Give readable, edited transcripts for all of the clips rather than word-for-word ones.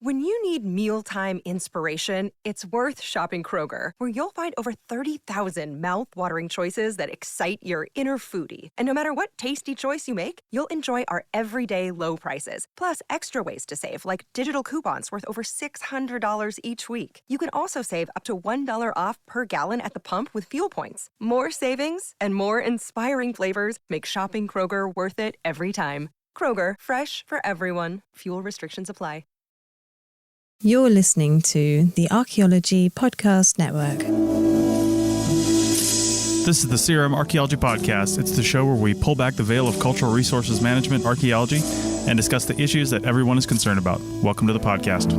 When you need mealtime inspiration, it's worth shopping Kroger, where you'll find over 30,000 mouth-watering choices that excite your inner foodie. And no matter what tasty choice you make, you'll enjoy our everyday low prices, plus extra ways to save, like digital coupons worth over $600 each week. You can also save up to $1 off per gallon at the pump with fuel points. More savings and more inspiring flavors make shopping Kroger worth it every time. Kroger, fresh for everyone. Fuel restrictions apply. You're listening to the Archaeology Podcast Network. This is the CRM Archaeology Podcast. It's the show where we pull back the veil of cultural resources management, archaeology, and discuss the issues that everyone is concerned about. Welcome to the podcast.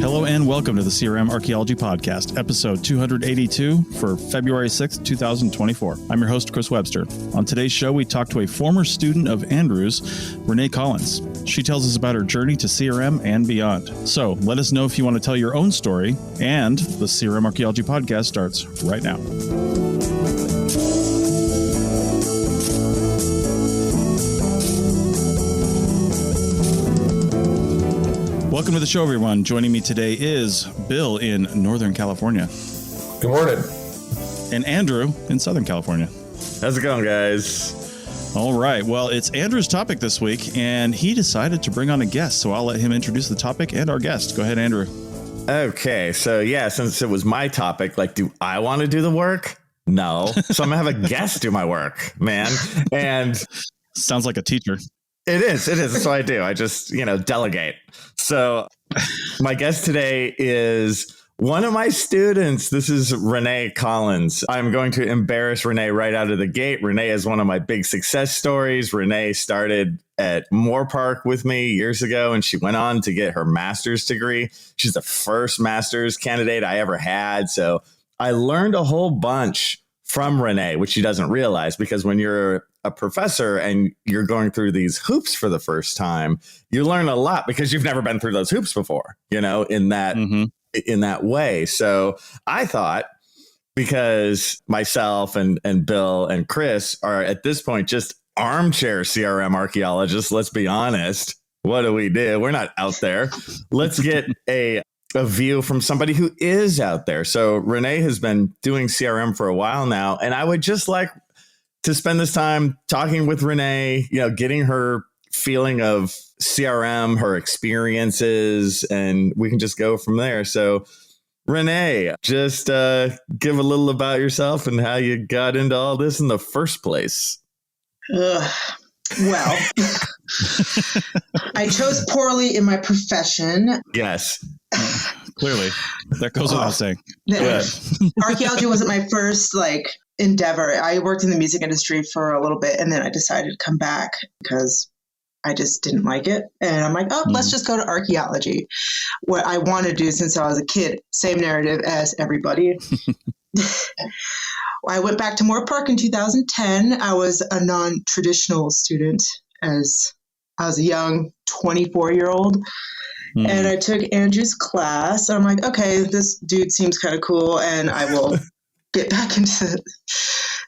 Hello and welcome to the CRM Archaeology Podcast, episode 282 for February 6th, 2024. I'm your host, Chris Webster. On today's show, we talk to a former student of Andrew's, Renee Collins. She tells us about her journey to CRM and beyond. So let us know if you want to tell your own story, and the CRM Archaeology Podcast starts right now. Welcome to the show, everyone. Joining me today is Bill in Northern California. Good morning. And Andrew in Southern California. How's it going, guys? All right. Well, it's Andrew's topic this week, and he decided to bring on a guest, so I'll let him introduce the topic and our guest. Go ahead, Andrew. Okay. So, yeah, since it was my topic, do I want to do the work? No. So I'm going to have a guest do my work, man. And sounds like a teacher. It is. That's what I do. I just, delegate. So my guest today is one of my students. This is Renee Collins. I'm going to embarrass Renee right out of the gate. Renee is one of my big success stories. Renee started at Moorpark with me years ago, and she went on to get her master's degree. She's the first master's candidate I ever had. So I learned a whole bunch from Renee, which she doesn't realize, because when you're a professor and you're going through these hoops for the first time, you learn a lot because you've never been through those hoops before, in that way. So I thought, because myself and Bill and Chris are at this point just armchair CRM archaeologists, let's be honest. What do? We're not out there. Let's get a view from somebody who is out there. So Renee has been doing CRM for a while now, and I would just like to spend this time talking with Renee, getting her feeling of CRM, her experiences, and we can just go from there. So Renee, just give a little about yourself and how you got into all this in the first place. Well, I chose poorly in my profession. Yes. Clearly. That goes without saying. Archaeology wasn't my first endeavor. I worked in the music industry for a little bit, and then I decided to come back because I just didn't like it. And I'm like, let's just go to archaeology. What I want to do since I was a kid, same narrative as everybody. I went back to Moorpark in 2010. I was a non-traditional student, as I was a young 24-year-old. And I took Andrew's class. And I'm like, okay, this dude seems kind of cool, and I will get back into the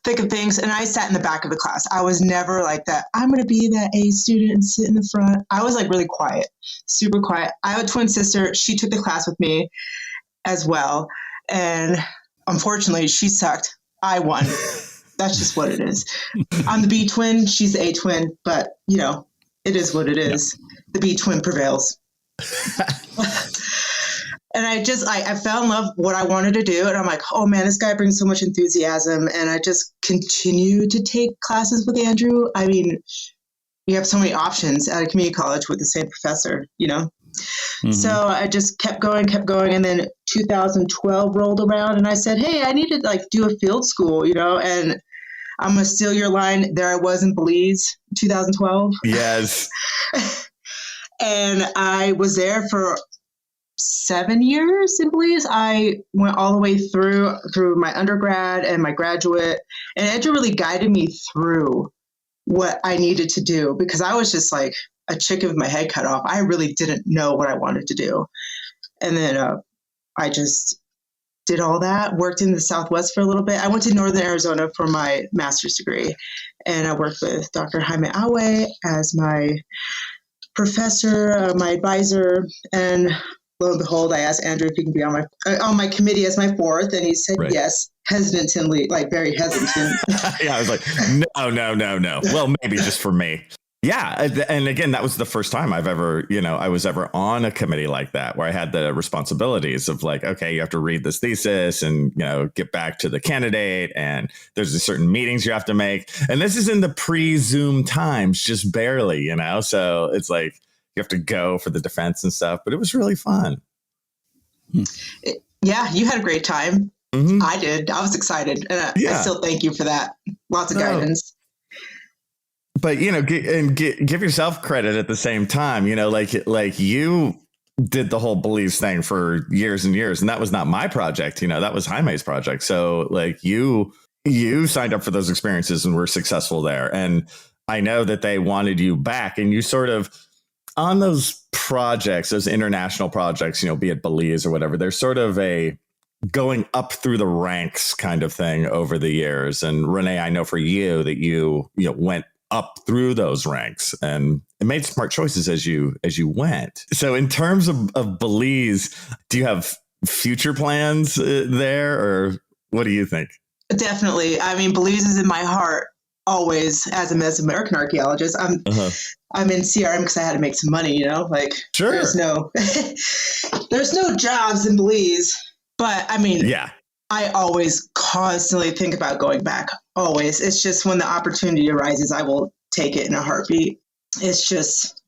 thick of things. And I sat in the back of the class. I was never like that. I'm going to be that A student and sit in the front. I was really quiet, super quiet. I have a twin sister. She took the class with me as well. And unfortunately, she sucked. I won. That's just what it is. I'm the B twin. She's the A twin. But, it is what it is. Yeah. The B twin prevails. And I fell in love with what I wanted to do. And I'm like, oh man, this guy brings so much enthusiasm. And I just continue to take classes with Andrew. I mean, you have so many options at a community college with the same professor, So I just kept going. And then 2012 rolled around, and I said, hey, I need to do a field school, and I'm going to steal your line. There I was in Belize, 2012. Yes. And I was there for 7 years in Belize. I went all the way through my undergrad and my graduate, and Andrew really guided me through what I needed to do, because I was just like a chicken with my head cut off. I really didn't know what I wanted to do. And then I just did all that, worked in the Southwest for a little bit. I went to Northern Arizona for my master's degree, and I worked with Dr. Jaime Awe as my professor, my advisor, and lo and behold, I asked Andrew if he can be on my committee as my fourth, and he said yes, hesitantly, like very hesitant. Yeah, I was like, no. Well, maybe just for me. Yeah. And again, that was the first time I was ever on a committee like that, where I had the responsibilities of like, okay, you have to read this thesis and, get back to the candidate. And there's certain meetings you have to make. And this is in the pre-Zoom times, just barely, so it's like you have to go for the defense and stuff. But it was really fun. Yeah, you had a great time. Mm-hmm. I did. I was excited. And I still thank you for that. Lots of guidance. But, give yourself credit at the same time, like you did the whole Belize thing for years and years. And that was not my project. That was Jaime's project. So like you signed up for those experiences and were successful there. And I know that they wanted you back, and you sort of on those projects, those international projects, be it Belize or whatever, there's sort of a going up through the ranks kind of thing over the years. And Renee, I know for you that you went up through those ranks and made smart choices as you went. So in terms of Belize, do you have future plans there, or what do you think? Definitely. I mean, Belize is in my heart always as an American archaeologist. I'm in CRM because I had to make some money, sure. There's no jobs in Belize, but I mean, I always constantly think about going back. Always. It's just when the opportunity arises, I will take it in a heartbeat. It's just,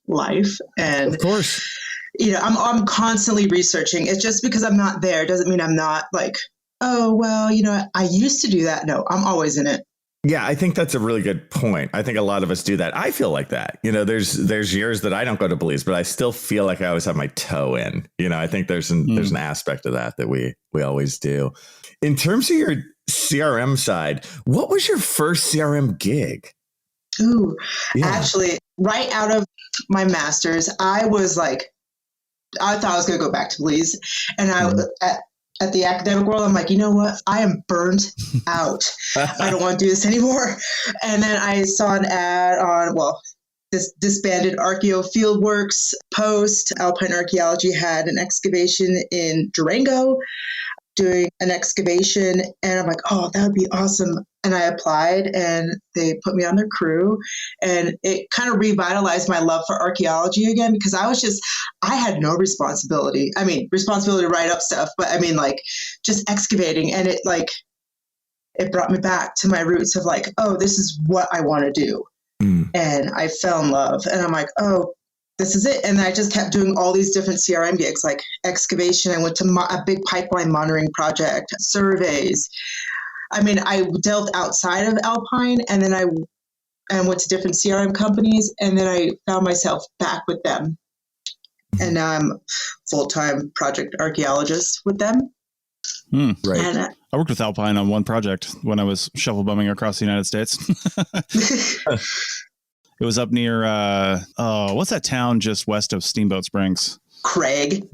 life. And of course, I'm constantly researching. It's just because I'm not there doesn't mean I'm not like, oh, well, I used to do that. No, I'm always in it. Yeah, I think that's a really good point. I think a lot of us do that. I feel like that. There's years that I don't go to Belize, but I still feel like I always have my toe in. I think there's an aspect of that we always do. In terms of your CRM side, what was your first CRM gig? Ooh, actually, right out of my master's, I was like, I thought I was going to go back to Belize. And at the academic world, I'm like, you know what? I am burnt out. I don't want to do this anymore. And then I saw an ad on, this disbanded Archeo Fieldworks post. Alpine Archaeology had an excavation in Durango, doing an excavation, and I'm like, oh, that would be awesome. And I applied, and they put me on their crew, and it kind of revitalized my love for archaeology again, because I had no responsibility. I mean, responsibility to write up stuff, but I mean, like, just excavating, and it brought me back to my roots of like, oh, this is what I want to do. And I fell in love, and I'm like, oh, this is it. And I just kept doing all these different CRM gigs, like excavation. I went to a big pipeline monitoring project, surveys. I mean, I delved outside of Alpine, and then I went to different CRM companies, and then I found myself back with them. And now I'm full-time project archaeologist with them. Right. And, I worked with Alpine on one project when I was shovel bumming across the United States. It was up near, what's that town just west of Steamboat Springs? Craig.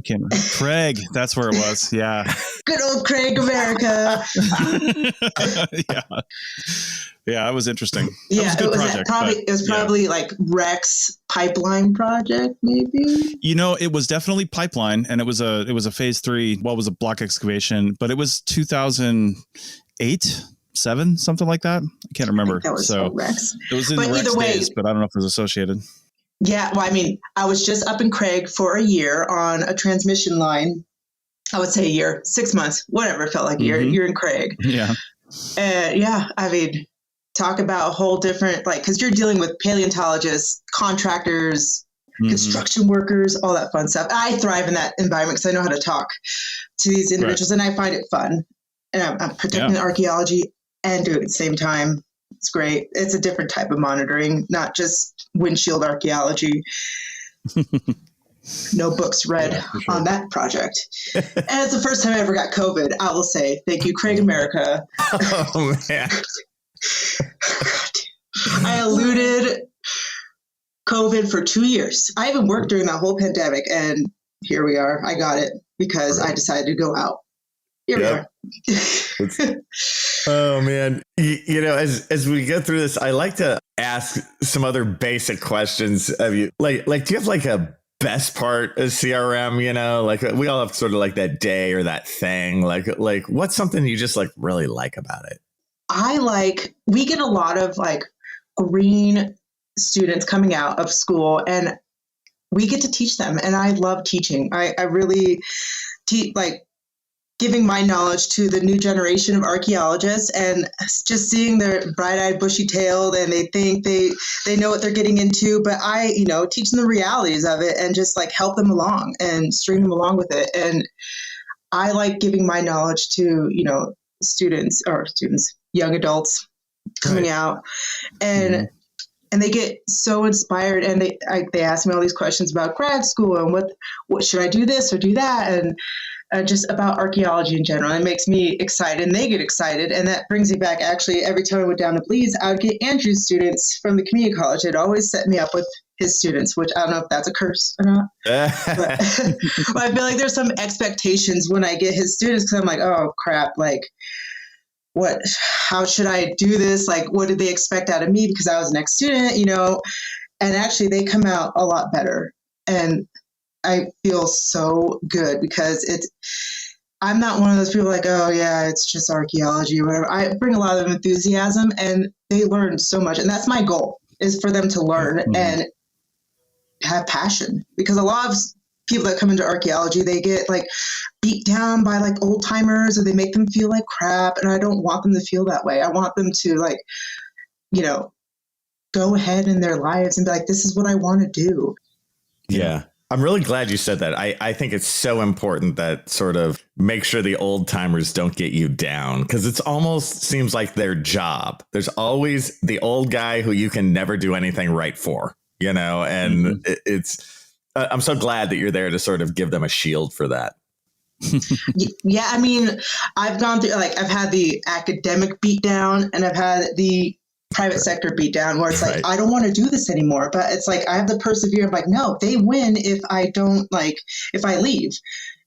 Craig, that's where it was. Yeah. Good old Craig, America. Yeah, it was interesting. Yeah, it was probably like Rex pipeline project, maybe. It was definitely pipeline, and it was a phase 3. Well, it was a block excavation, but it was 2008. 7, something like that. I can't remember. That was Rex. It was in the Rex days, but I don't know if it was associated. Yeah, well, I mean, I was just up in Craig for a year on a transmission line. I would say a year, 6 months, whatever. It felt like a year. You're in Craig. Yeah. I mean, talk about a whole different, because you're dealing with paleontologists, contractors, construction workers, all that fun stuff. I thrive in that environment because I know how to talk to these individuals, and I find it fun. And I'm protecting archaeology and doing it at the same time. It's great. It's a different type of monitoring, not just windshield archaeology. No books read on that project. And it's the first time I ever got COVID. I will say, thank you, Craig, America. Oh, man. I eluded COVID for 2 years. I haven't worked during that whole pandemic, and here we are. I got it because I decided to go out. Here we are. Oh man. As we go through this, I like to ask some other basic questions of you. Like, do you have like a best part of CRM? Like we all have sort of like that day or that thing. Like what's something you just like really like about it? We get a lot of like green students coming out of school, and we get to teach them. And I love teaching. I really giving my knowledge to the new generation of archaeologists, and just seeing their bright-eyed, bushy-tailed, and they think they know what they're getting into. But I, teach them the realities of it and just like help them along and string them along with it. And I like giving my knowledge to, students, young adults coming out, and they get so inspired, and they ask me all these questions about grad school and what should I do this or do that, and just about archaeology in general. It makes me excited, and they get excited. And that brings me back, actually, every time I went down to Belize, I would get Andrew's students from the community college. They'd always set me up with his students, which I don't know if that's a curse or not. But I feel like there's some expectations when I get his students, because I'm like, oh, crap, like, how should I do this? Like, what did they expect out of me? Because I was an ex-student, and actually they come out a lot better. And I feel so good because I'm not one of those people like, oh yeah, it's just archaeology or whatever. I bring a lot of enthusiasm, and they learn so much. And that's my goal, is for them to learn and have passion, because a lot of people that come into archaeology, they get like beat down by like old timers, or they make them feel like crap. And I don't want them to feel that way. I want them to like, go ahead in their lives and be like, this is what I want to do. Yeah. I'm really glad you said that. I think it's so important that sort of make sure the old timers don't get you down, because it's almost seems like their job. There's always the old guy who you can never do anything right for, and I'm so glad that you're there to sort of give them a shield for that. Yeah. I mean, I've gone through, like, I've had the academic beat down, and I've had the private sector beat down, where it's like, I don't want to do this anymore, but it's like, I have to persevere. I'm like, no, they win if if I leave.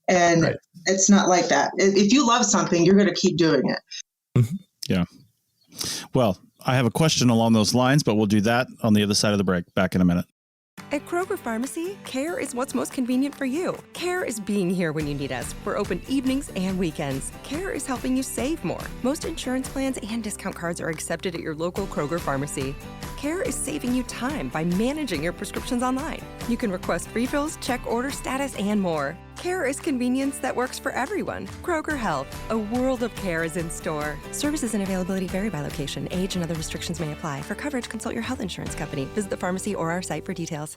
And it's not like that. If you love something, you're going to keep doing it. Yeah. Well, I have a question along those lines, but we'll do that on the other side of the break. Back in a minute. At Kroger Pharmacy, care is what's most convenient for you. Care is being here when you need us. We're open evenings and weekends. Care is helping you save more. Most insurance plans and discount cards are accepted at your local Kroger Pharmacy. Care is saving you time by managing your prescriptions online. You can request refills, check order status, and more. Care is convenience that works for everyone. Kroger Health, a world of care is in store. Services and availability vary by location. Age and other restrictions may apply. For coverage, consult your health insurance company. Visit the pharmacy or our site for details.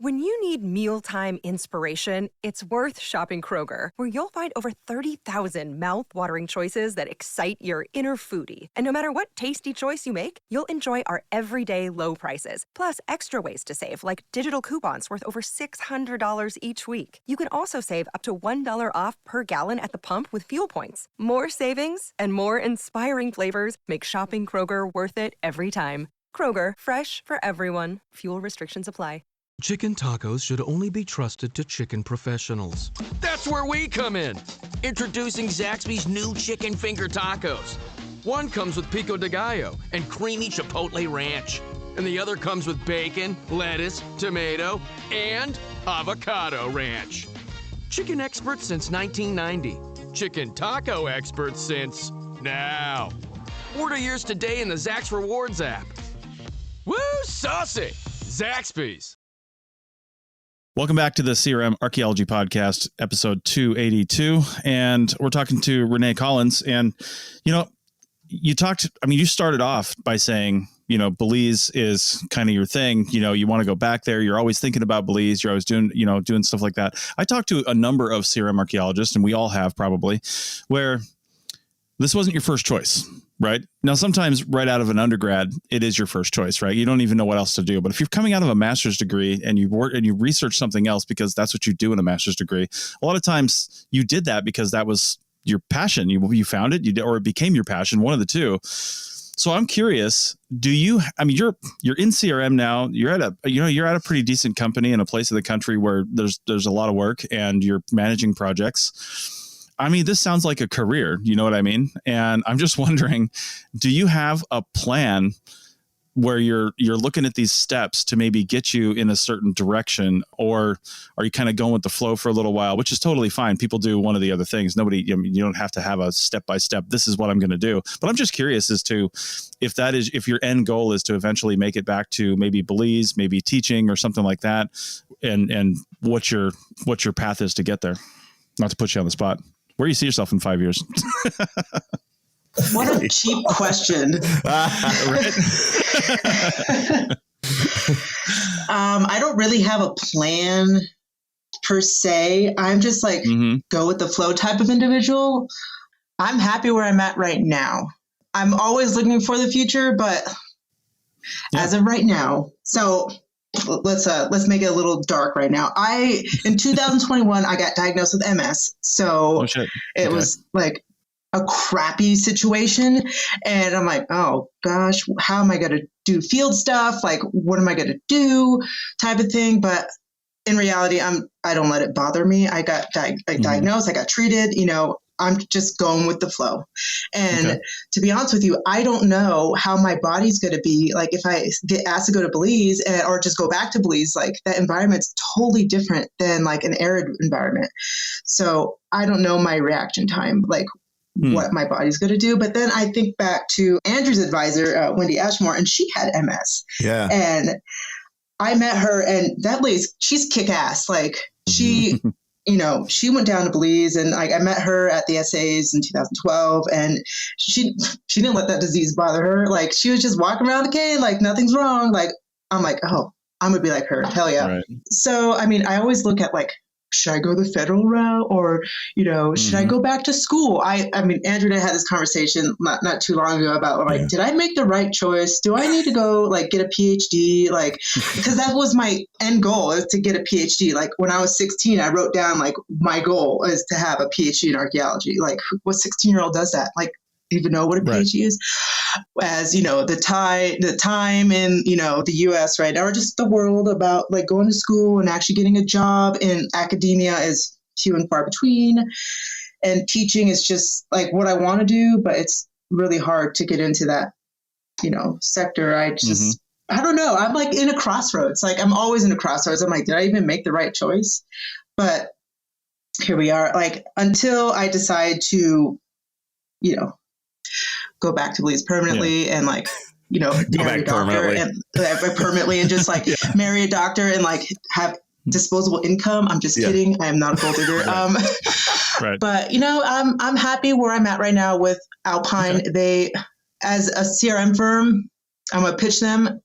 When you need mealtime inspiration, it's worth shopping Kroger, where you'll find over 30,000 mouth-watering choices that excite your inner foodie. And no matter what tasty choice you make, you'll enjoy our everyday low prices, plus extra ways to save, like digital coupons worth over $600 each week. You can also save up to $1 off per gallon at the pump with fuel points. More savings and more inspiring flavors make shopping Kroger worth it every time. Kroger, fresh for everyone. Fuel restrictions apply. Chicken tacos should only be trusted to chicken professionals. That's where we come in. Introducing Zaxby's new chicken finger tacos. One comes with pico de gallo and creamy chipotle ranch. And the other comes with bacon, lettuce, tomato, and avocado ranch. Chicken experts since 1990. Chicken taco experts since now. Order yours today in the Zax Rewards app. Woo, saucy! Zaxby's. Welcome back to the CRM Archaeology Podcast, episode 282. And we're talking to Renee Collins. And, you started off by saying, Belize is kind of your thing. You want to go back there. You're always thinking about Belize. You're always doing stuff like that. I talked to a number of CRM archaeologists, and we all have probably, where this wasn't your first choice. Right now, sometimes right out of an undergrad, it is your first choice, right? You don't even know what else to do. But if you're coming out of a master's degree and you work and you research something else because that's what you do in a master's degree, a lot of times you did that because that was your passion. You found it, or it became your passion, one of the two. So I'm curious, you're in CRM now. You're at a pretty decent company in a place of the country where there's a lot of work and you're managing projects. I mean, this sounds like a career, you know what I mean? And I'm just wondering, do you have a plan where you're looking at these steps to maybe get you in a certain direction, or are you kind of going with the flow for a little while, which is totally fine. People do one of the other things. Nobody, I mean, you don't have to have a step-by-step, this is what I'm going to do. But I'm just curious as to if your end goal is to eventually make it back to maybe Belize, maybe teaching or something like that. And what your path is to get there. Not to put you on the spot. Where do you see yourself in 5 years? What a cheap question. I don't really have a plan per se. I'm just like go with the flow type of individual. I'm happy where I'm at right now. I'm always looking for the future, but as of right now, so let's make it a little dark right now. In 2021, I got diagnosed with MS. So it was like a crappy situation. And I'm like, oh gosh, how am I going to do field stuff? Like, what am I going to do type of thing? But in reality, I don't let it bother me. I got diagnosed, I got treated, I'm just going with the flow. And to be honest with you, I don't know how my body's going to be. Like if I get asked to go to Belize or just go back to Belize, like that environment's totally different than like an arid environment. So I don't know my reaction time, like what my body's going to do. But then I think back to Andrew's advisor, Wendy Ashmore, and she had MS. Yeah. And I met her, and that lady, she's kick ass. Like she, she went down to Belize, and like I met her at the SAs in 2012, and she didn't let that disease bother her. Like she was just walking around the cave, like nothing's wrong. Like I'm like, oh, I'm gonna be like her. Hell yeah. Right. So I mean, I always look at like, should I go the federal route, or should I go back to school? I mean, Andrew and I had this conversation not too long ago about like, did I make the right choice? Do I need to go like get a PhD? Like, because that was my end goal, is to get a PhD. Like when I was 16, I wrote down like my goal is to have a PhD in archaeology. Like what 16-year-old does that? Like even know what a PhD is? As the time in the US right now, or just the world, about like going to school and actually getting a job in academia is few and far between, and teaching is just like what I want to do, but it's really hard to get into that sector. I just I don't know, I'm like in a crossroads. Like I'm always in a crossroads. I'm like, did I even make the right choice? But here we are, like until I decide to go back to Belize permanently and like, marry a doctor permanently and just like marry a doctor and like have disposable income. I'm just kidding. I am not a gold digger. Right. But I'm happy where I'm at right now with Alpine. Okay. They, as a CRM firm, I'm gonna pitch them.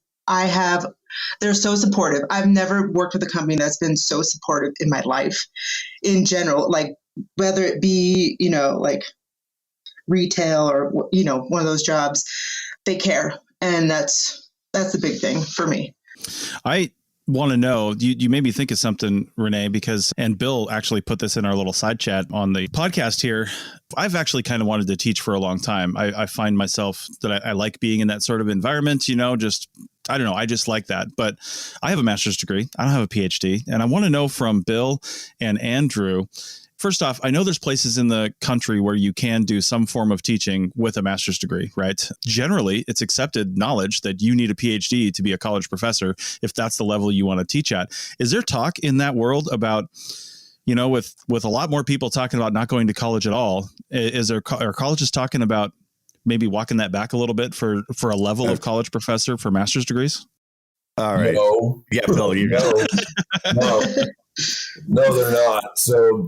They're so supportive. I've never worked with a company that's been so supportive in my life in general, like whether it be, like retail or one of those jobs, they care, and that's the big thing for me. I want to know, you made me think of something, Renee, and Bill actually put this in our little side chat on the podcast here. I've actually kind of wanted to teach for a long time. I find myself that I like being in that sort of environment, just, I don't know, I just like that. But I have a master's degree. I don't have a PhD. And I want to know from Bill and Andrew, first off, I know there's places in the country where you can do some form of teaching with a master's degree, right? Generally, it's accepted knowledge that you need a PhD to be a college professor if that's the level you want to teach at. Is there talk in that world about, with a lot more people talking about not going to college at all, are colleges talking about maybe walking that back a little bit for a level of college professor for master's degrees? All right. No. Yeah, Bill, you know. No, they're not. So,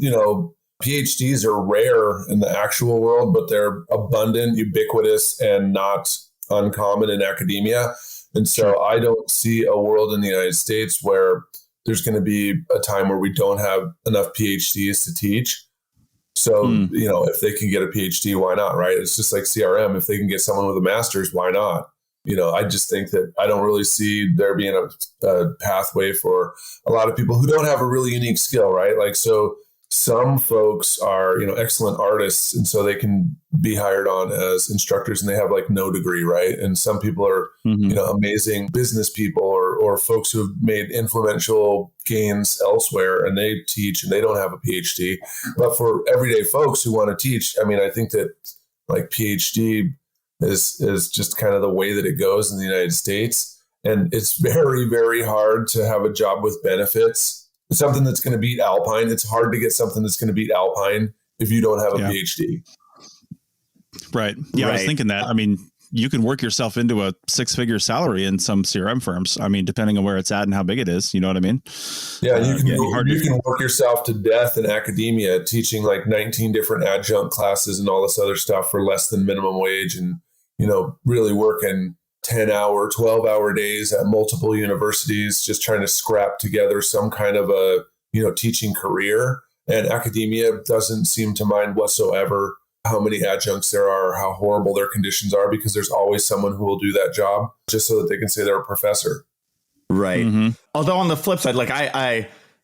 PhDs are rare in the actual world, but they're abundant, ubiquitous, and not uncommon in academia. And so I don't see a world in the United States where there's going to be a time where we don't have enough PhDs to teach. So, if they can get a PhD, why not, right? It's just like CRM. If they can get someone with a master's, why not? I just think that I don't really see there being a pathway for a lot of people who don't have a really unique skill, right? Like, so some folks are, excellent artists, and so they can be hired on as instructors and they have like no degree, right? And some people are, amazing business people or folks who have made influential gains elsewhere and they teach and they don't have a PhD. But for everyday folks who want to teach, I mean, I think that like PhD is just kind of the way that it goes in the United States. And it's very, very hard to have a job with benefits. It's something that's going to beat Alpine. It's hard to get something that's going to beat Alpine if you don't have a PhD. Right. Yeah, right. I was thinking that. I mean, you can work yourself into a 6-figure salary in some CRM firms. I mean, depending on where it's at and how big it is, you know what I mean? Yeah, you can work yourself to death in academia, teaching like 19 different adjunct classes and all this other stuff for less than minimum wage, and, you know, really working 10-hour, 12-hour days at multiple universities, just trying to scrap together some kind of a, you know, teaching career. And academia doesn't seem to mind whatsoever how many adjuncts there are, how horrible their conditions are, because there's always someone who will do that job just so that they can say they're a professor. Right. Mm-hmm. Although on the flip side, like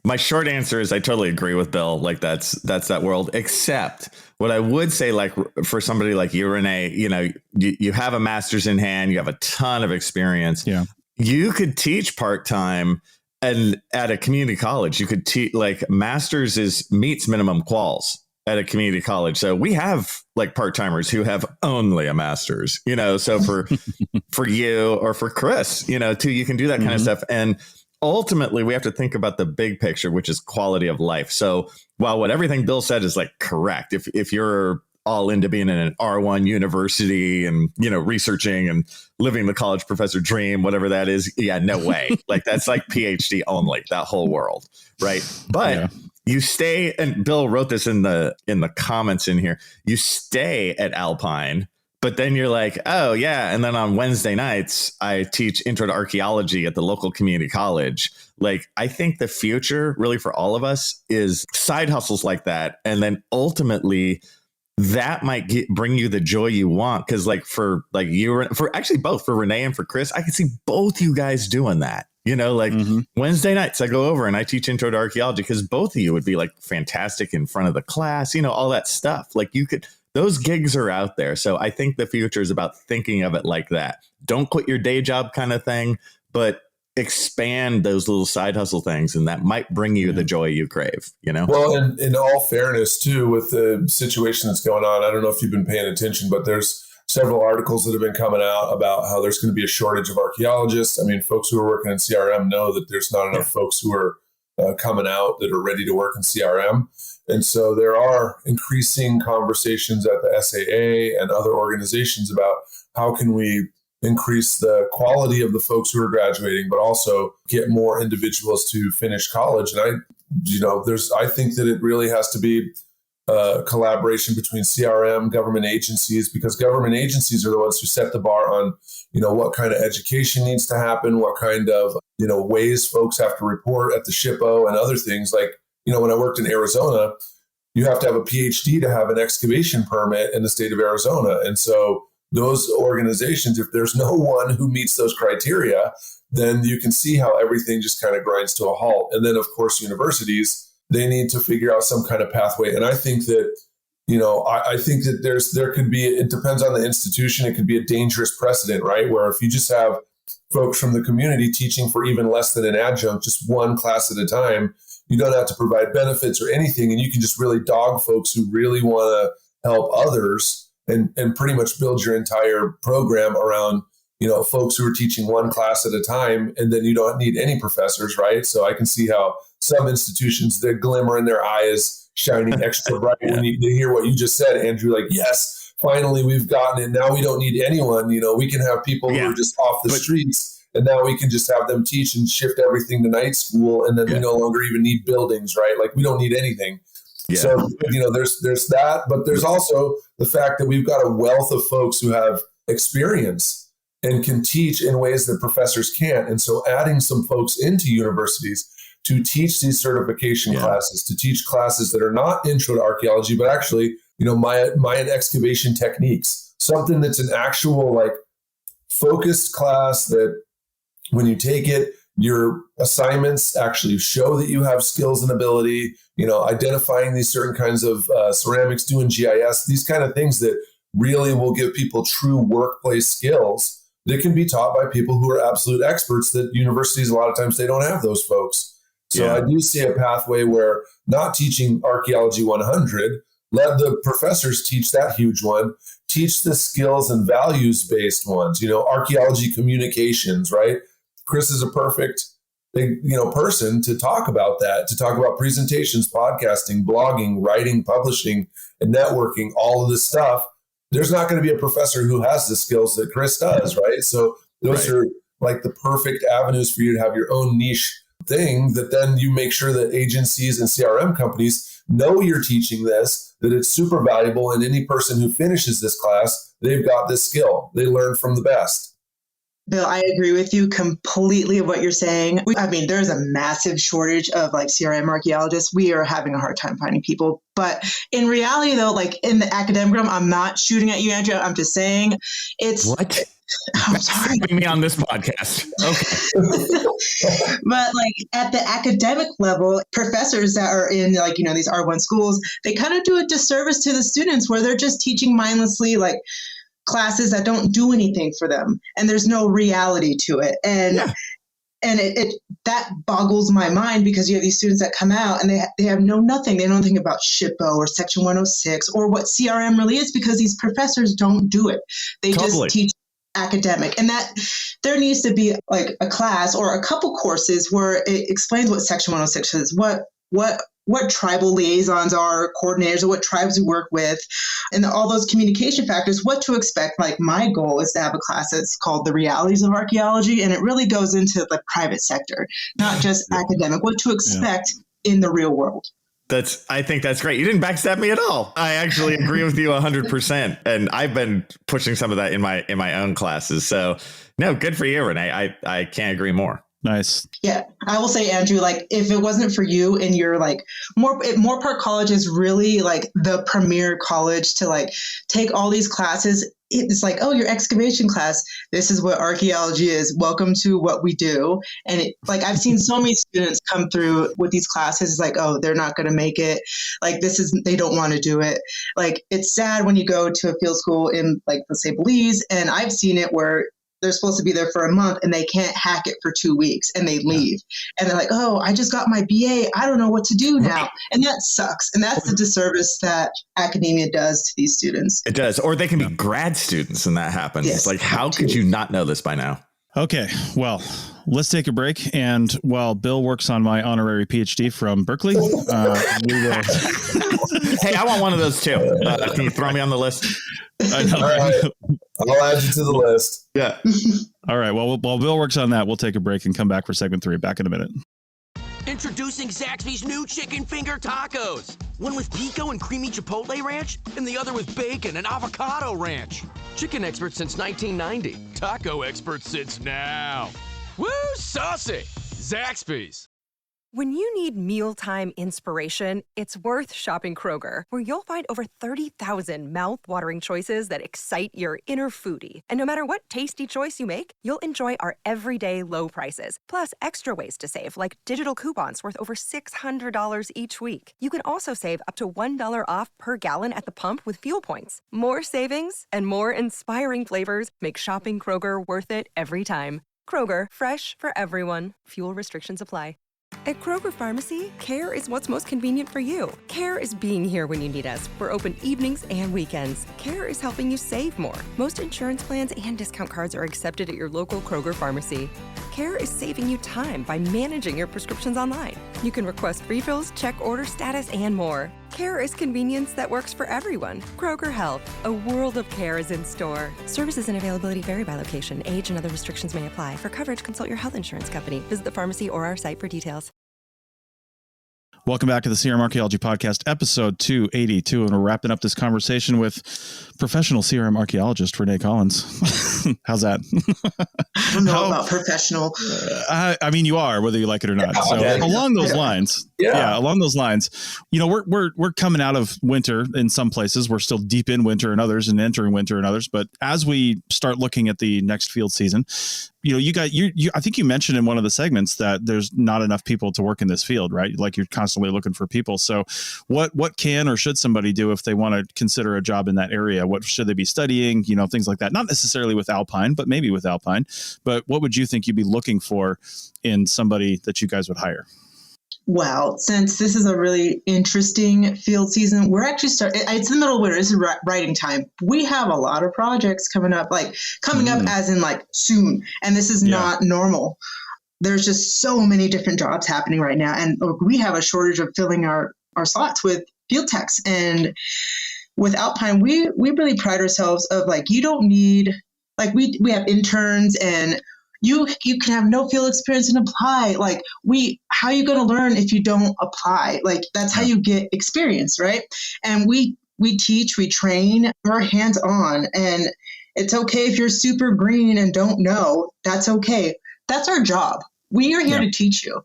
my short answer is I totally agree with Bill. Like that's that world, except what I would say, like for somebody like you, Renee, you know, you have a master's in hand, you have a ton of experience. Yeah. You could teach part-time and at a community college. You could teach, like, master's meets minimum quals at a community college. So we have like part-timers who have only a master's, you know, so for you or for Chris, you know, too, you can do that kind of stuff. And ultimately we have to think about the big picture, which is quality of life. So while everything Bill said is like correct, if you're all into being in an R1 university and, you know, researching and living the college professor dream, whatever that is. Yeah, no way. Like that's like PhD only, that whole world. Right. But you stay, and Bill wrote this in the comments in here, you stay at Alpine, but then you're like, oh yeah. And then on Wednesday nights, I teach Intro to Archaeology at the local community college. Like, I think the future really for all of us is side hustles like that. And then ultimately that might bring you the joy you want. Cause like for actually both for Renee and for Chris, I can see both you guys doing that. You know, like Wednesday nights, I go over and I teach Intro to Archaeology because both of you would be like fantastic in front of the class, you know, all that stuff. Like those gigs are out there. So I think the future is about thinking of it like that. Don't quit your day job kind of thing, but expand those little side hustle things. And that might bring you the joy you crave, you know? Well, and in all fairness, too, with the situation that's going on, I don't know if you've been paying attention, but there's several articles that have been coming out about how there's going to be a shortage of archaeologists. I mean, folks who are working in CRM know that there's not enough folks who are coming out that are ready to work in CRM. And so there are increasing conversations at the SAA and other organizations about how can we increase the quality of the folks who are graduating, but also get more individuals to finish college. And I think that it really has to be collaboration between CRM, government agencies, because government agencies are the ones who set the bar on, you know, what kind of education needs to happen, what kind of, you know, ways folks have to report at the SHPO and other things. Like, you know, when I worked in Arizona, you have to have a PhD to have an excavation permit in the state of Arizona. And so those organizations, if there's no one who meets those criteria, then you can see how everything just kind of grinds to a halt. And then, of course, universities, they need to figure out some kind of pathway. And I think that, you know, I think that there could be, it depends on the institution. It could be a dangerous precedent, right? Where if you just have folks from the community teaching for even less than an adjunct, just one class at a time, you don't have to provide benefits or anything. And you can just really dog folks who really want to help others and pretty much build your entire program around, you know, folks who are teaching one class at a time, and then you don't need any professors, right? So I can see how some institutions, the glimmer in their eye is shining extra bright when they hear what you just said, Andrew, like, yes, finally we've gotten it. Now we don't need anyone. You know, we can have people who are just off the streets, and now we can just have them teach and shift everything to night school. And then we no longer even need buildings, right? Like, we don't need anything. Yeah. So, you know, there's that, but there's also the fact that we've got a wealth of folks who have experience and can teach in ways that professors can't. And so adding some folks into universities to teach these certification classes, to teach classes that are not intro to archaeology, but actually, you know, Mayan excavation techniques, something that's an actual like focused class that when you take it, your assignments actually show that you have skills and ability, you know, identifying these certain kinds of ceramics, doing GIS, these kind of things that really will give people true workplace skills They can be taught by people who are absolute experts that universities, a lot of times, they don't have those folks. So I do see a pathway where not teaching Archaeology 100, let the professors teach that huge one, teach the skills and values-based ones, archaeology communications, right? Chris is a perfect person to talk about that, to talk about presentations, podcasting, blogging, writing, publishing, and networking, all of this stuff. There's not going to be a professor who has the skills that Chris does, right? So those are like the perfect avenues for you to have your own niche thing that then you make sure that agencies and CRM companies know you're teaching this, that it's super valuable, and any person who finishes this class, they've got this skill. They learn from the best. Bill, I agree with you completely of what you're saying. I mean, there's a massive shortage of like CRM archaeologists. We are having a hard time finding people. But in reality, though, like in the academic realm, I'm not shooting at you, Andrew. I'm just saying it's... What? I'm sorry. Me on this podcast. Okay. But like at the academic level, professors that are in like, these R1 schools, they kind of do a disservice to the students where they're just teaching mindlessly like classes that don't do anything for them. And there's no reality to it. And it that boggles my mind because you have these students that come out and they have nothing. They don't think about SHPO or Section 106 or what CRM really is because these professors don't do it. They just teach academic, and that there needs to be like a class or a couple courses where it explains what Section 106 is, what tribal liaisons are, coordinators, or what tribes we work with, and all those communication factors, what to expect. Like my goal is to have a class that's called The Realities of Archaeology, and it really goes into the private sector, not just academic, what to expect in the real world. I think that's great. You didn't backstab me at all. I actually agree with you 100%. And I've been pushing some of that in my own classes. So no, good for you, Renee. I can't agree more. Nice. Yeah, I will say, Andrew, like if it wasn't for you and you're like Moorpark College is really like the premier college to like take all these classes. It's like, oh, your excavation class. This is what archaeology is. Welcome to what we do. And I've seen so many students come through with these classes. It's like, oh, they're not going to make it. Like they don't want to do it. Like it's sad when you go to a field school in like, let's say Belize. And I've seen it where they're supposed to be there for a month and they can't hack it for 2 weeks and they leave. And they're like, oh, I just got my BA. I don't know what to do now. And that sucks. And that's the disservice that academia does to these students. It does. Or they can be grad students and that happens. Yes, it's like, how could you not know this by now? Okay, well, let's take a break. And while Bill works on my honorary PhD from Berkeley, we will. Hey, I want one of those too. Can you throw me on the list? I know. All right. I'll add you to the list. Yeah. All right. Well, while Bill works on that, we'll take a break and come back for segment 3. Back in a minute. Introducing Zaxby's new chicken finger tacos. One with pico and creamy chipotle ranch, and the other with bacon and avocado ranch. Chicken expert since 1990. Taco expert since now. Woo, saucy! Zaxby's. When you need mealtime inspiration, it's worth shopping Kroger, where you'll find over 30,000 mouth-watering choices that excite your inner foodie. And no matter what tasty choice you make, you'll enjoy our everyday low prices, plus extra ways to save, like digital coupons worth over $600 each week. You can also save up to $1 off per gallon at the pump with fuel points. More savings and more inspiring flavors make shopping Kroger worth it every time. Kroger, fresh for everyone. Fuel restrictions apply. At Kroger Pharmacy, care is what's most convenient for you. Care is being here when you need us. We're open evenings and weekends. Care is helping you save more. Most insurance plans and discount cards are accepted at your local Kroger Pharmacy. Care is saving you time by managing your prescriptions online. You can request refills, check order status, and more. Care is convenience that works for everyone. Kroger Health, a world of care is in store. Services and availability vary by location. Age and other restrictions may apply. For coverage, consult your health insurance company. Visit the pharmacy or our site for details. Welcome back to the CRM Archaeology Podcast, episode 282, and we're wrapping up this conversation with professional CRM archaeologist Renee Collins. How's that? I don't know about professional. I mean, you are, whether you like it or not. So along those lines, along those lines, you know, we're coming out of winter in some places. We're still deep in winter in others and entering winter in others. But as we start looking at the next field season, I think you mentioned in one of the segments that there's not enough people to work in this field, right? Like you're constantly looking for people. So what can or should somebody do if they want to consider a job in that area? What should they be studying? Things like that. Not necessarily with Alpine, but maybe with Alpine. But what would you think you'd be looking for in somebody that you guys would hire? Well, since this is a really interesting field season, we're actually it's the middle of winter. This is writing time. We have a lot of projects coming up as in like soon. And this is not normal. There's just so many different jobs happening right now. And we have a shortage of filling our slots with field techs. And with Alpine, we really pride ourselves of like, you don't need, like we have interns and you can have no field experience and apply. Like how are you going to learn if you don't apply? Like that's how you get experience, right? And we teach, we train, we're hands on, and it's okay if you're super green and don't know. That's okay. That's our job. We are here to teach you.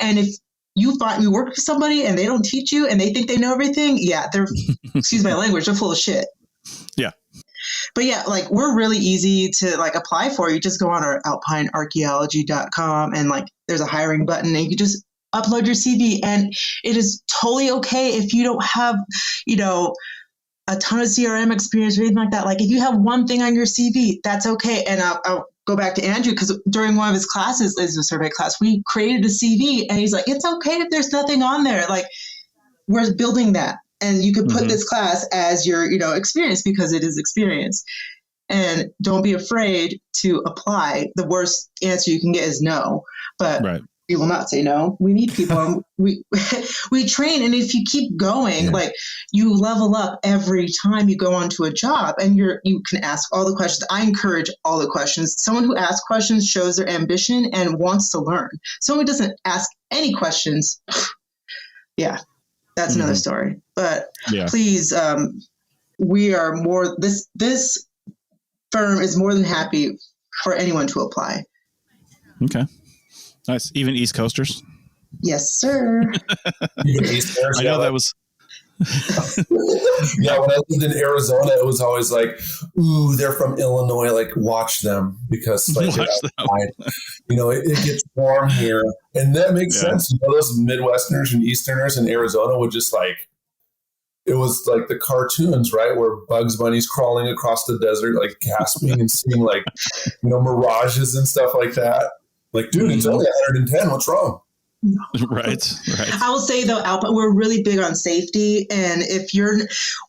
And if you work with somebody and they don't teach you and they think they know everything, they're excuse my language, they're full of shit. Yeah. But like we're really easy to like apply for. You just go on our alpinearchaeology.com and like there's a hiring button and you can just upload your CV, and it is totally okay if you don't have, a ton of CRM experience or anything like that. Like if you have one thing on your CV, that's okay. And I'll go back to Andrew because during one of his classes, is a survey class, we created a CV and he's like, it's okay if there's nothing on there. Like we're building that. And you could put this class as your, experience because it is experience. And don't be afraid to apply. The worst answer you can get is no, but we will not say no. We need people. we train. And if you keep going, like you level up every time you go onto a job, and you can ask all the questions. I encourage all the questions. Someone who asks questions shows their ambition and wants to learn. Someone who doesn't ask any questions, that's another story. But please, we are more, this firm is more than happy for anyone to apply. Okay. Nice. Even East Coasters? Yes, sir. Even East Coasters. I know that was. When I lived in Arizona, it was always like, ooh, they're from Illinois. Like, watch them because like it gets warm here, and that makes sense. Those Midwesterners and Easterners in Arizona would just like, it was like the cartoons, right, where Bugs Bunny's crawling across the desert, like gasping and seeing like mirages and stuff like that. Like, dude, it's only 110. What's wrong? Right. I will say though, Alpine, we're really big on safety, and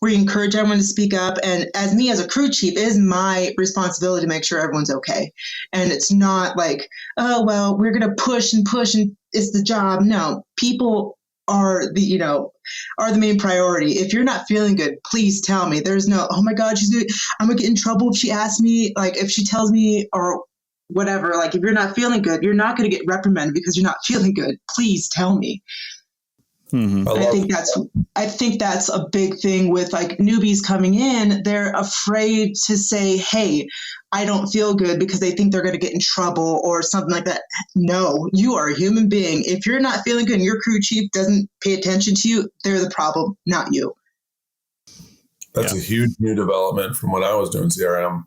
we encourage everyone to speak up. And as a crew chief, it is my responsibility to make sure everyone's okay. And it's not like, oh well, we're gonna push and it's the job. No, people are the main priority. If you're not feeling good, please tell me. There's no, oh my God, I'm gonna get in trouble if she asks me, like if she tells me or whatever. Like if you're not feeling good, you're not going to get reprimanded because you're not feeling good. Please tell me. I think that's a big thing with like newbies coming in. They're afraid to say, hey, I don't feel good, because they think they're going to get in trouble or something like that. No, you are a human being. If you're not feeling good and your crew chief doesn't pay attention to you, they're the problem, not you. That's a huge new development from when I was doing CRM.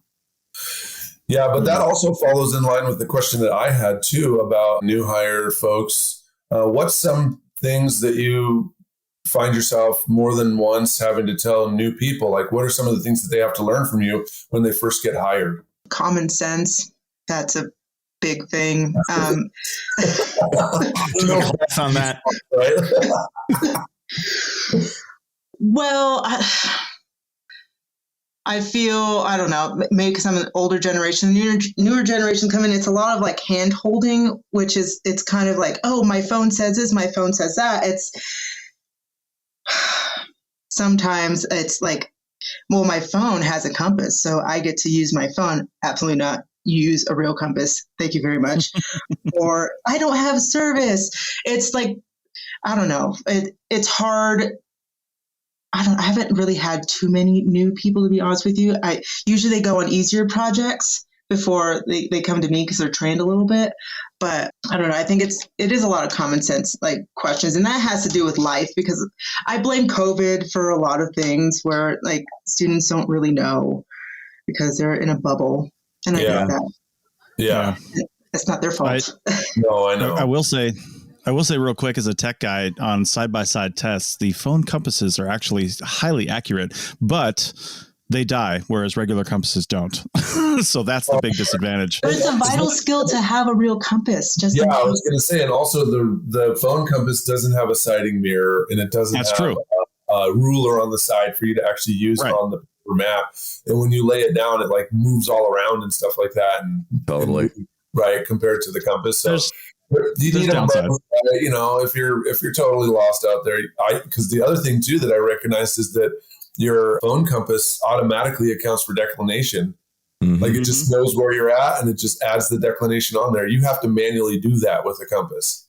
Yeah, but that also follows in line with the question that I had too about new hire folks. What's some things that you find yourself more than once having to tell new people? Like, what are some of the things that they have to learn from you when they first get hired? Common sense. That's a big thing. On that. Well, I feel, I don't know, maybe because I'm an older generation, newer generation coming, it's a lot of like hand holding, which is, it's kind of like, oh, my phone says this, my phone says that. It's sometimes it's like, well, my phone has a compass, so I get to use my phone. Absolutely not. Use a real compass. Thank you very much. Or I don't have service. It's like, I don't know. It's hard. I haven't really had too many new people, to be honest with you. Usually they go on easier projects before they come to me because they're trained a little bit. But I don't know. I think it is a lot of common sense like questions, and that has to do with life, because I blame COVID for a lot of things where like students don't really know because they're in a bubble, and I get that. Yeah. It's not their fault. No, I know. I will say real quick, as a tech guy, on side-by-side tests, the phone compasses are actually highly accurate, but they die, whereas regular compasses don't. So that's the big disadvantage. But it's a vital skill to have a real compass. Just I was going to say, and also the phone compass doesn't have a sighting mirror, and it doesn't have a ruler on the side for you to actually use on the map. And when you lay it down, it like moves all around and stuff like that. And totally. Right, compared to the compass. So you need a if you're totally lost out there. Because the other thing too that I recognized is that your phone compass automatically accounts for declination. Mm-hmm. Like it just knows where you're at and it just adds the declination on there. You have to manually do that with a compass.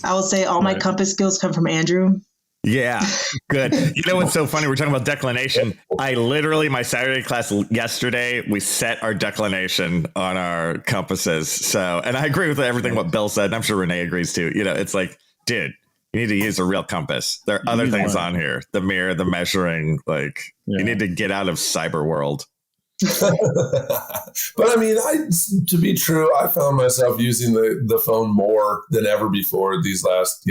I will say all my compass skills come from Andrew. Yeah, good. You know what's so funny? We're talking about declination. I literally, my Saturday class yesterday, we set our declination on our compasses. So, and I agree with everything what Bill said. And I'm sure Renee agrees too. You know, it's like, dude, you need to use a real compass. There are other things on here. The mirror, the measuring, you need to get out of cyber world. But I mean, to be true, I found myself using the phone more than ever before these last,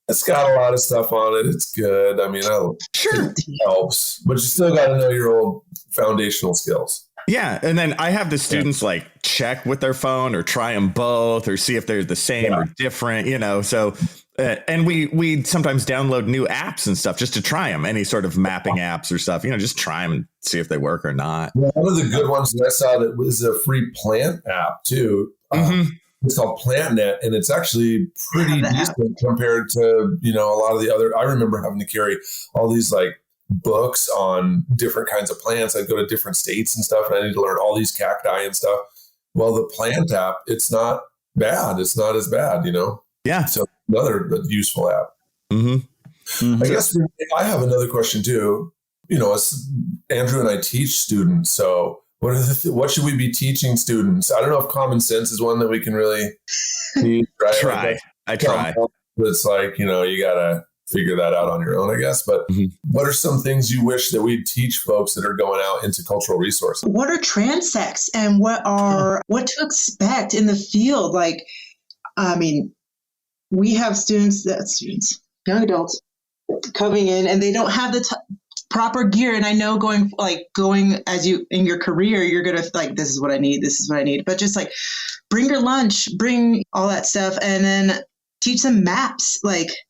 It's got a lot of stuff on it. It's good. I mean, it helps, but you still got to know your old foundational skills. Yeah. And then I have the students check with their phone or try them both or see if they're the same or different, so, and we sometimes download new apps and stuff just to try them, any sort of mapping apps or stuff, just try them and see if they work or not. One of the good ones that I saw that was a free plant app too. It's called PlantNet, and it's actually pretty decent compared to, a lot of the other. I remember having to carry all these books on different kinds of plants. I'd go to different states and stuff, and I need to learn all these cacti and stuff. Well, the Plant app, it's not bad. It's not as bad, Yeah. So another useful app. Mm-hmm. I guess I have another question too. As Andrew and I teach students, so what should we be teaching students? I don't know if common sense is one that we can really teach, right? I try. It's you got to figure that out on your own, I guess. But what are some things you wish that we'd teach folks that are going out into cultural resources? What are transects and what to expect in the field? We have young adults coming in and they don't have the proper gear. And I know going as you in your career, you're going to this is what I need. This is what I need. But just bring your lunch, bring all that stuff, and then teach them maps,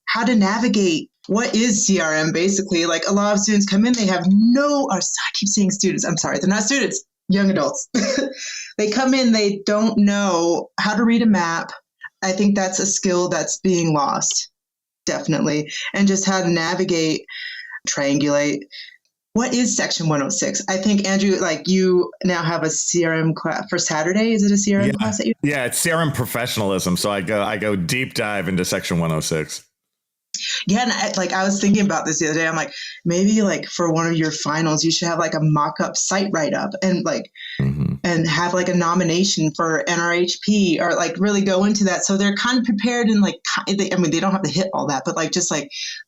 how to navigate. What is CRM basically? A lot of students come in, they have I keep saying students. I'm sorry. They're not students, young adults. They come in, they don't know how to read a map. I think that's a skill that's being lost, definitely. And just how to navigate, triangulate. What is Section 106? I think, Andrew, you now have a CRM class for Saturday. Is it a CRM class that you? Yeah, it's CRM professionalism. So I go deep dive into Section 106. Yeah, and I was thinking about this the other day. I'm maybe for one of your finals, you should have a mock-up site write-up and and have a nomination for NRHP or really go into that. So they're kind of prepared and they don't have to hit all that, but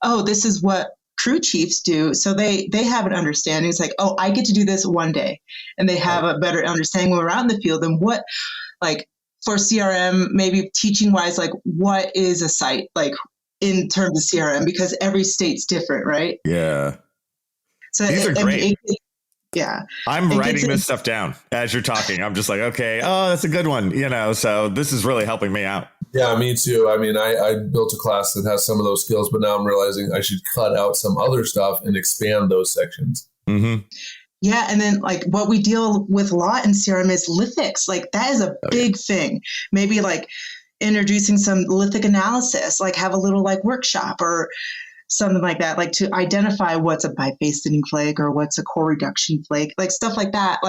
oh, this is what crew chiefs do. So they have an understanding. It's oh, I get to do this one day. And they have a better understanding when we're out in the field and what, for CRM, maybe teaching wise, what is a site, in terms of CRM, because every state's different, right? Yeah. So these are great. Yeah. I'm writing this stuff down as you're talking. I'm just okay, oh, that's a good one. So this is really helping me out. Yeah, me too. I mean, I built a class that has some of those skills, but now I'm realizing I should cut out some other stuff and expand those sections. Mm-hmm. Yeah. And then what we deal with a lot in CRM is lithics. That is a big thing. Maybe introducing some lithic analysis, have a little workshop or something like that, to identify what's a biface thinning flake or what's a core reduction flake, stuff like that.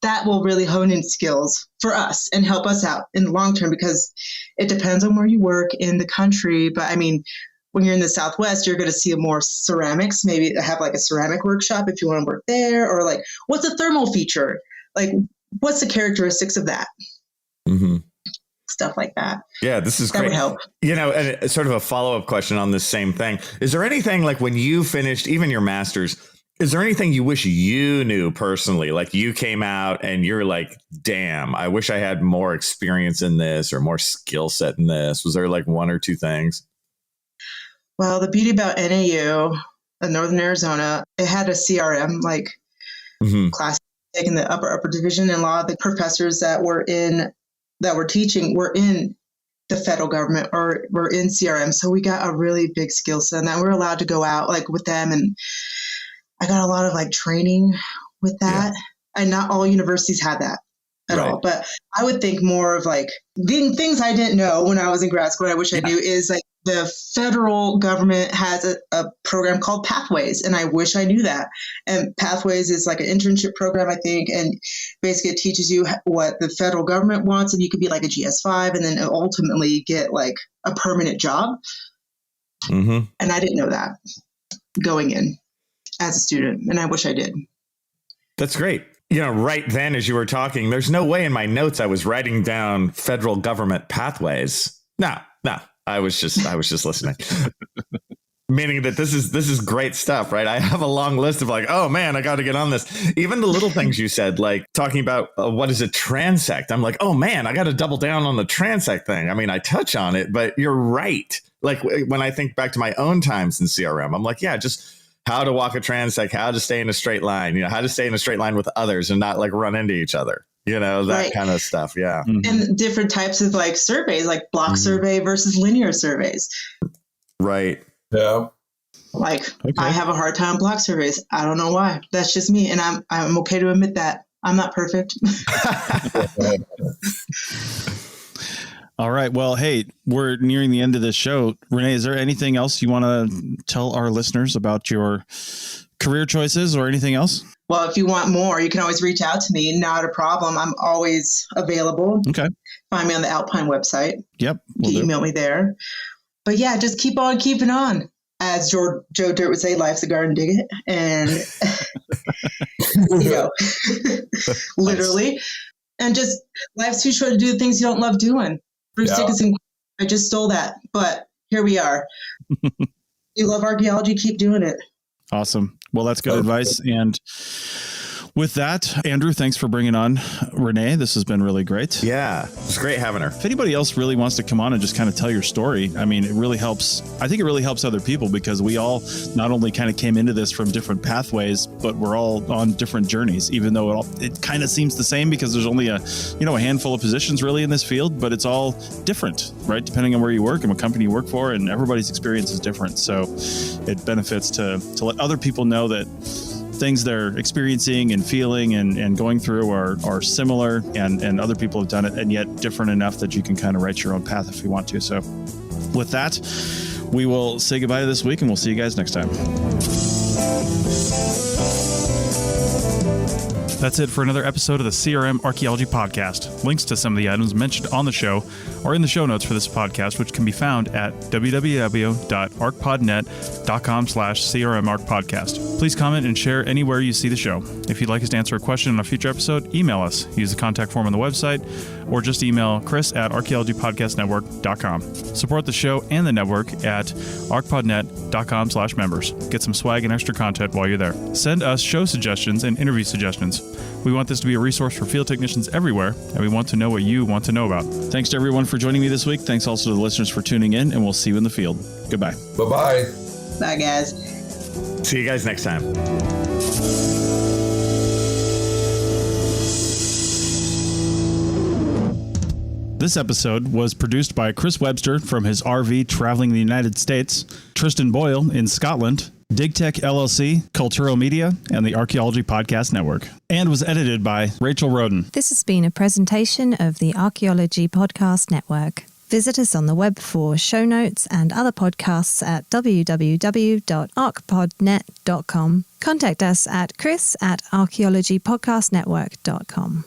That will really hone in skills for us and help us out in the long term, because it depends on where you work in the country. But when you're in the Southwest, you're going to see more ceramics, maybe have a ceramic workshop if you want to work there, or what's a thermal feature? What's the characteristics of that? Mm-hmm. Stuff like that. Yeah, this is great. That would help. And sort of a follow-up question on this same thing. Is there anything when you finished even your master's, Is there anything you wish you knew personally? Like you came out and you're like, damn, I wish I had more experience in this or more skill set in this. Was there like one or two things? Well, the beauty about NAU, Northern Arizona, it had a CRM class in the upper division, and a lot of the professors that were teaching were in the federal government or were in CRM. So we got a really big skill set, and that we're allowed to go out like with them. And I got a lot of like training with that. Yeah. And not all universities had that at all. But I would think more of like things I didn't know when I was in grad school, I wish I knew, is like the federal government has a program called Pathways, and I wish I knew that. And Pathways is like an internship program, I think, and basically it teaches you what the federal government wants, and you could be like a GS5 and then ultimately get like a permanent job. And I didn't know that going in as a student, and I wish I did. That's great. You know, right then as you were talking, there's no way in my notes I was writing down federal government pathways. No. I was just listening. Meaning that this is great stuff, right? I have a long list of like, oh man, I got to get on this. Even the little things you said, like talking about what is a transect. I'm like, oh man, I got to double down on the transect thing. I mean, I touch on it, but you're right. Like when I think back to my own times in CRM, I'm like, yeah, just how to walk a transect, how to stay in a straight line, how to stay in a straight line with others and not like run into each other. That kind of stuff. Yeah. And different types of like surveys, like block survey versus linear surveys. Right. Yeah. Like I have a hard time block surveys. I don't know why. That's just me. And I'm okay to admit that. I'm not perfect. All right. Well, hey, we're nearing the end of this show. Renee, is there anything else you want to tell our listeners about your career choices or anything else? Well, if you want more, you can always reach out to me. Not a problem. I'm always available. Okay. Find me on the Alpine website. Yep. You can email me there. But yeah, just keep on keeping on. As Joe Dirt would say, life's a garden, dig it. And, literally. And just life's too short to do the things you don't love doing. Bruce Dickinson, I just stole that. But here we are. You love archaeology, keep doing it. Awesome. Well, that's good advice. And with that, Andrew, thanks for bringing on Renee. This has been really great. Yeah, it's great having her. If anybody else really wants to come on and just kind of tell your story, I mean, it really helps. I think it really helps other people because we all not only kind of came into this from different pathways, but we're all on different journeys, even though it kind of seems the same because there's only a handful of positions really in this field, but it's all different, right? Depending on where you work and what company you work for, and everybody's experience is different. So it benefits to let other people know that things they're experiencing and feeling and going through are similar and other people have done it and yet different enough that you can kind of write your own path if you want to. So with that, we will say goodbye to this week and we'll see you guys next time. That's it for another episode of the CRM Archaeology Podcast. Links to some of the items mentioned on the show are in the show notes for this podcast, which can be found at www.archpodnet.com/CRMArchPodcast. Please comment and share anywhere you see the show. If you'd like us to answer a question on a future episode, email us. Use the contact form on the website or just email chris@archaeologypodcastnetwork.com. Support the show and the network at archpodnet.com/members. Get some swag and extra content while you're there. Send us show suggestions and interview suggestions. We want this to be a resource for field technicians everywhere, and we want to know what you want to know about. Thanks to everyone for joining me this week. Thanks also to the listeners for tuning in, and we'll see you in the field. Goodbye. Bye-bye. Bye, guys. See you guys next time. This episode was produced by Chris Webster from his RV traveling the United States, Tristan Boyle in Scotland, DigTech LLC, Cultural Media, and the Archaeology Podcast Network, and was edited by Rachel Roden. This has been a presentation of the Archaeology Podcast Network. Visit us on the web for show notes and other podcasts at www.archpodnet.com. Contact us at chris@archaeologypodcastnetwork.com.